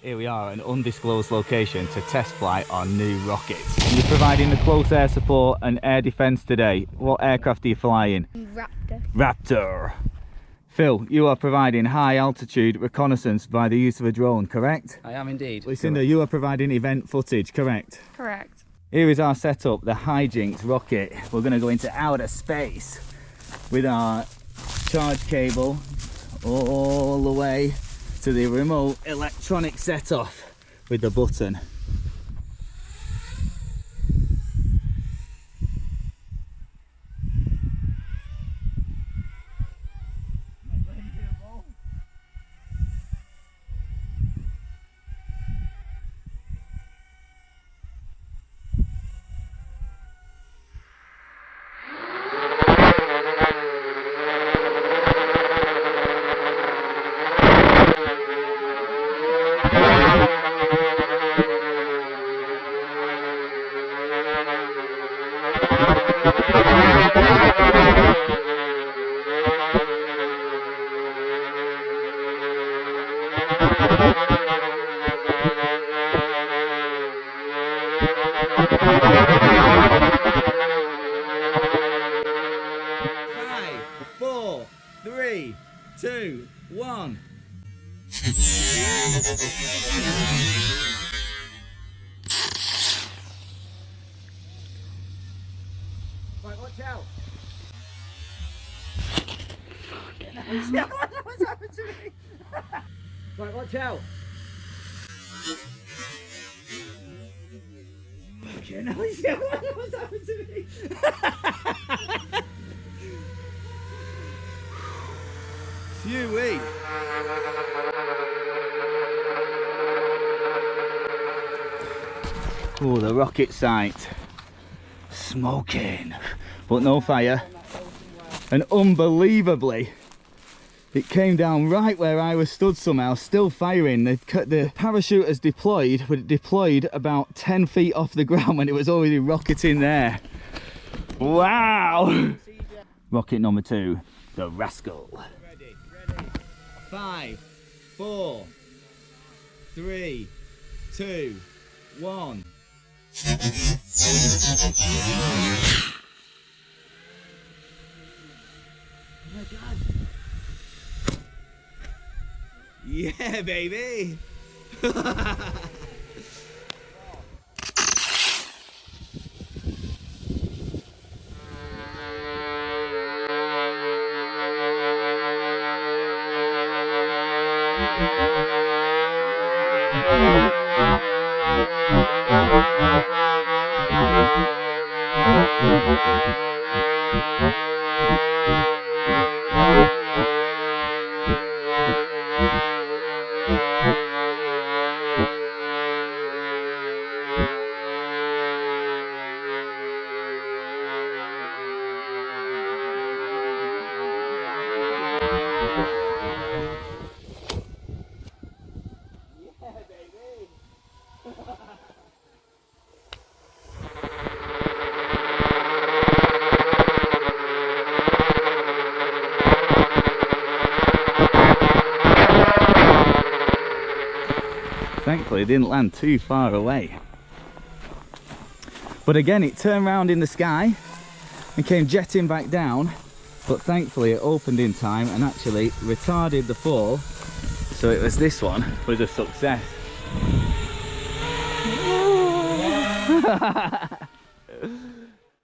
Here we are at an undisclosed location to test flight our new rockets. You're providing the close air support and air defence today. What aircraft are you flying? Raptor. Raptor. Phil, you are providing high altitude reconnaissance by the use of a drone, correct? I am indeed. Lucinda, you are providing event footage, correct? Correct. Here is our setup, the Hijinks rocket. We're going to go into outer space with our charge cable all the way to the remote electronic set-off with the button. Five, four, three, two, one. Right, watch out. What's happened to me? Right, watch out. Fucking hell, what's happened to me? Phew-wee. Oh, the rocket site. Smoking, but no fire. And unbelievably, it came down right where I was stood somehow, still firing. The parachute has deployed, but it deployed about 10 feet off the ground when it was already rocketing there. Wow! Rocket number 2, the Rascal. Ready. 5, 4, 3, 2, 1. Oh my God. Yeah, baby. Thankfully it didn't land too far away. But again, it turned round in the sky and came jetting back down, but thankfully it opened in time and actually retarded the fall, so it was this one was a success.